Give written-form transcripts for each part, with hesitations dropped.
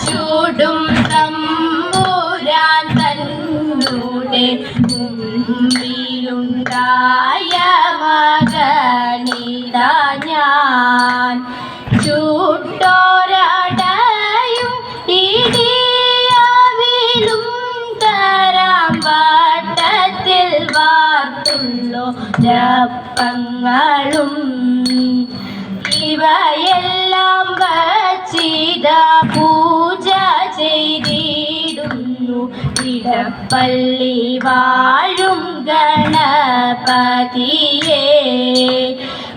ചൂടും തമ്പുരാൻ തന്നൂടെ മുമ്പിലുണ്ടായ മകനിതാ ഞാൻ. ചൂട്ടോരടയും ഇടിയാവിലും തരാം വട്ടത്തിൽ വാർത്തുള്ളോ രപ്പങ്ങളും ഇവയെല്ലാം വച്ചിത പൂജ ചെയ്തിടുന്നു ഇടപ്പള്ളി വാഴും ഗണപതിയെ.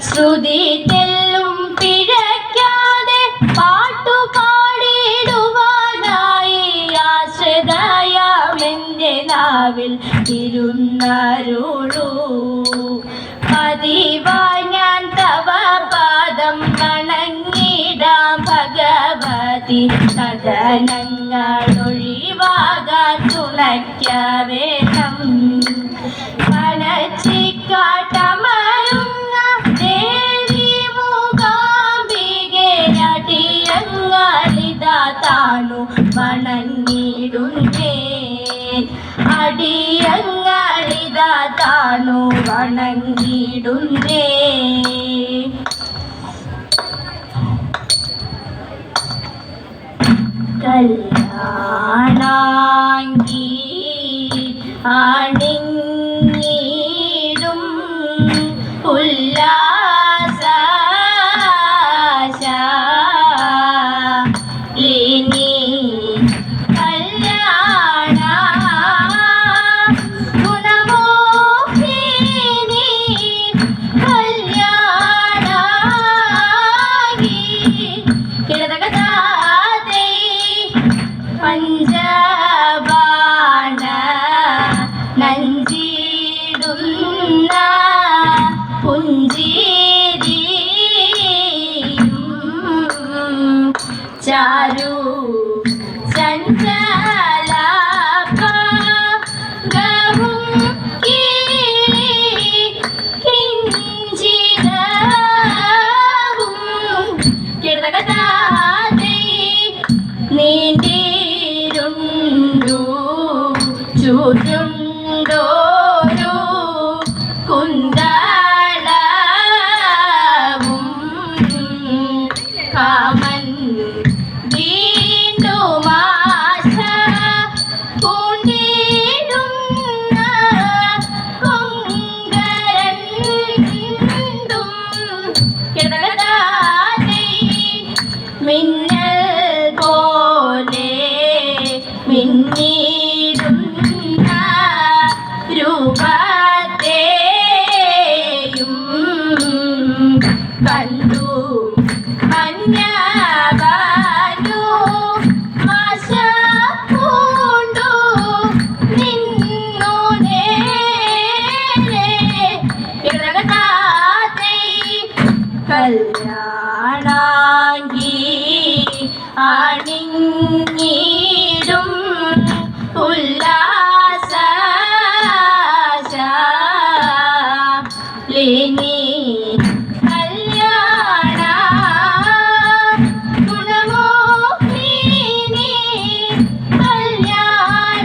ശ്രുതി തെല്ലും പിഴയ്ക്കാതെ പാട്ടുപാടിടുവാനായി ആശ്രിതയാമെൻ്റെ നാവിൽ ഇരുന്നരുളൂ. പതിവായി ഞാൻ തവ പാദം വണങ്ങിടാം ഭഗവതി. സദനങ്ങളൊഴിവാകാൻ തുണയ്ക്ക വേണം. പനച്ചിക്കാട്ടമരുന്ന ദേവി മൂകാംബികെ അടിയങ്ങളിതാ താണു വണങ്ങിടുന്നേ. അടിയങ്ങളിതാ താണു വണങ്ങിടുന്നേ. കല്യാണാങ്കി അണിഞ്ഞിടും ഉല്ലാസശാലിനി കല്യാണ ഗുണമോഹിനി കല്യാണാങ്കി കിടതകതാതൈ പഞ്ചബാണ നഞ്ചിടുന്ന പുഞ്ചിരിയും ചാരു ചഞ്ചലപഗവും കിളി കിഞ്ചിതവും കിടതകതാതൈ നീണ്ടിരുണ്ടു ചുരുണ്ടോരു കുന്തളവും കാമൻ വീണ്ടും ആശ പൂണ്ടിടുന്ന കൊങ്കരണ്ടും കിടതകതാതൈ മിന്നൽ പോലെ മിന്നിടുന്ന രൂപത്തെയും കണ്ടു മഞ്ഞബാനു മാശപ്പൂണ്ടു നിന്നു നേരെ കിടതകതാതൈ. കല്യാണാങ്കി അണിഞ്ഞിടും ഉല്ലാസശാലിനി കല്യാണ ഗുണമോഹിനി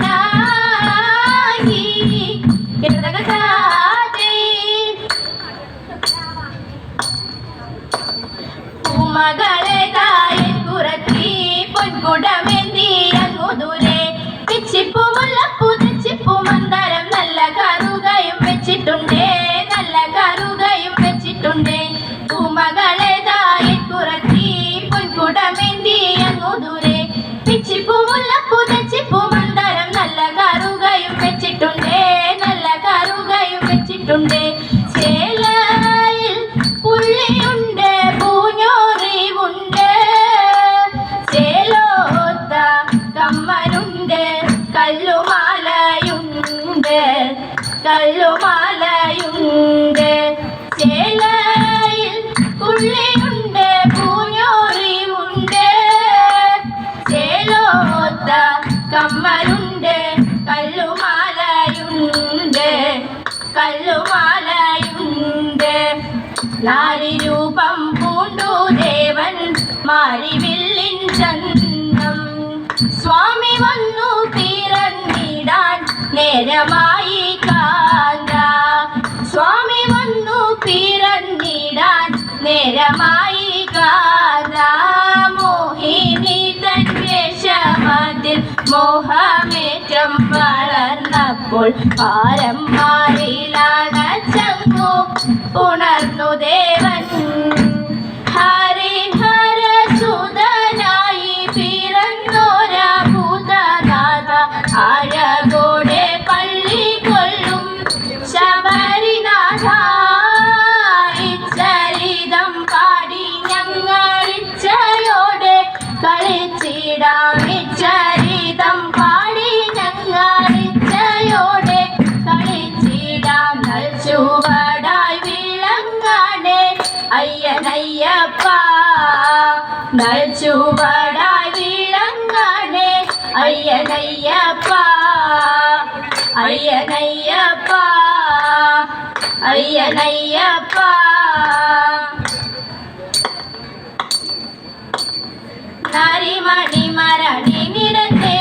കല്യാണാങ്കി കിടതകതാതൈ. പൂമകളേതായ പുറത്തി പൊൻകുടമെന്തി അങ്ങു ദൂരെ പിച്ചിപ്പൂ മുല്ലപ്പൂ തെച്ചിപ്പൂ മന്ദരം നല്ല കറുകയും വെച്ചിട്ടുണ്ടേ. നല്ല കറുകയും വെച്ചിട്ടുണ്ടേ. പൂമകളേതായ പുറത്തി പൊൻകുടമെന്തി അങ്ങു ദൂരെ പിച്ചിപ്പൂ മുല്ലപ്പൂ തെച്ചിപ്പൂ മന്ദരം നല്ല കറുകയും വെച്ചിട്ടുണ്ടേ. നല്ല കറുകയും വെച്ചിട്ടുണ്ടേ. ചേലയിൽ പുള്ളിയുണ്ട് പൂഞ്ഞോറിവുണ്ട് ചേലോത്ത കമ്മനുണ്ട് കല്ലുമാലയുണ്ട് കല്ലുമാലയുണ്ട്. ചേലയിൽ പുള്ളിയുണ്ട് പൂഞ്ഞോറിവുണ്ട് ചേലോത്ത കമ്മനുണ്ട് കല്ലുമാലയുണ്ട് കല്ലുമാലയുണ്ട്. നാരി രൂപം പൂണ്ടു നേരമായി കാന്ത സ്വാമി വന്നു പിറന്നിടാൻ നേരമായി കാന്ത മോഹിനി തൻ വേഷമതിൽ മോഹമേറ്റം വളർന്നപ്പോൾ പാരം മാറിലടച്ചങ്ങു ഉണർന്നു ദേവൻ ഹരിഹരസുതനായി പിറന്നോര ഭൂതനാഥ അഴകോടെ പള്ളി കൊള്ളും ശബരിനാഥ ഇച്ചരിതം പാടി ഞങ്ങളിച്ചയോടെ കളിച്ചിടാം ഇച്ചരിതം പാടി ഞങ്ങളിച്ചയോടെ കളിച്ചിടാം നൽചുവടായി വിളങ്ങാണേ അയ്യനയ്യപ്പ നൽചുവടായി വിളങ്ങാണേ അയ്യനയ്യപ്പ അയ്യനയ്യപ്പ അയ്യനയ്യപ്പ നരിമണി മരണി നിരത്തെ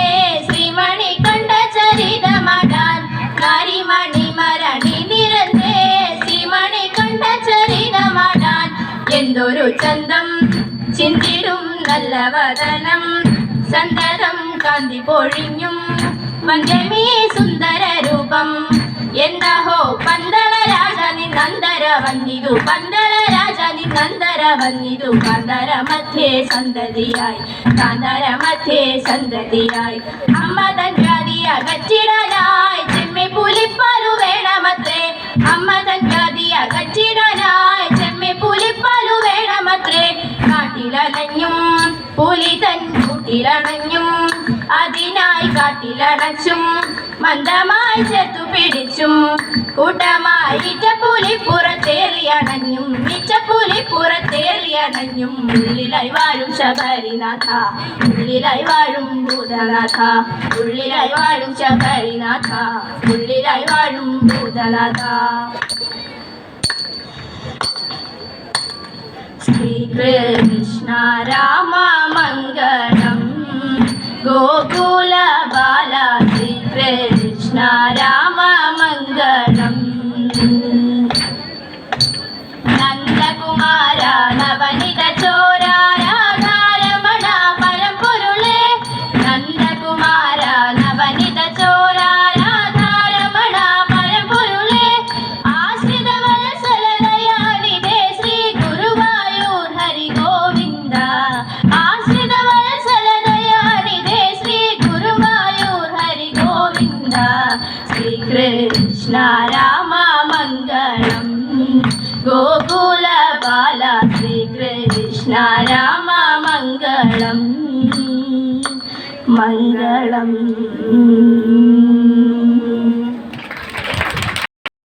ശ്രീമണി കണ്ട ചരിതമടാൻ നരിമണി മരണി നിരത്തെ ശ്രീമണി കണ്ട ചരിതമടാൻ എന്തൊരു ചന്തം ചിന്തിടും നല്ല വദനം സന്തതം കാന്തി പൊഴിഞ്ഞും വന്ദമീ സുന്ദര രൂപം എന്നഹോ പന്തള രാജ നിന്നന്തര വന്നിതു പന്തള രാജ നിന്നന്തര വന്നിതു കാന്തര മധ്യേ സന്തതിയായി കാന്തര മധ്യേ സന്തതിയായി അമ്മ തൻ വ്യാധിയ കച്ചിടാനായി ചെമ്മി പുലിപ്പാലു വേണമത്രേ അമ്മ തൻ വ്യാധിയ കച്ചിടാനായി ചെമ്മി പുലിപ്പാലു വേണമത്രേ കാട്ടിലണഞ്ഞും പുലി തൻ കൂട്ടിലണഞ്ഞും അതിനായി കാട്ടിലണച്ചും മന്ദമായി ചേർത്തു പിടിച്ചും കൂട്ടമായി ഇച്ചപ്പുലി പുറത്തേറിയണഞ്ഞും ഇച്ചപ്പുലി പുറത്തേറിയണഞ്ഞും ഉള്ളിലായി വാഴും ശബരിനാഥ ഉള്ളിലായി വാഴും ഭൂതനാഥ ഉള്ളിലായി വാഴും ശബരിനാഥ ഉള്ളിലായി വാഴും ഭൂതനാഥ ശ്രീകൃഷ്ണ രാമ മംഗളം ഗോകുല ബാല ശ്രീകൃഷ്ണ രാമ മംഗളം നന്ദകുമാര നവനിത ചോര രാധാരമണ പരമ്പൊരുളേ നന്ദകുമാര നവനിത ചോര രാധാരമണ പരമ്പൊരുളേ ആശ്രിത വത്സലദയാനിധേ ശ്രീ ഗുരുവായൂർ ഹരി ഗോവിന്ദ ആശ്രിത വത്സലദയാനിധേ ശ്രീ ഗുരുവായൂർ ഹരി ഗോവിന്ദ ശ്രീകൃഷ്ണ രാമ മംഗളം ഗോകുല ബാല ശ്രീകൃഷ്ണ രാമ മംഗളം മംഗളം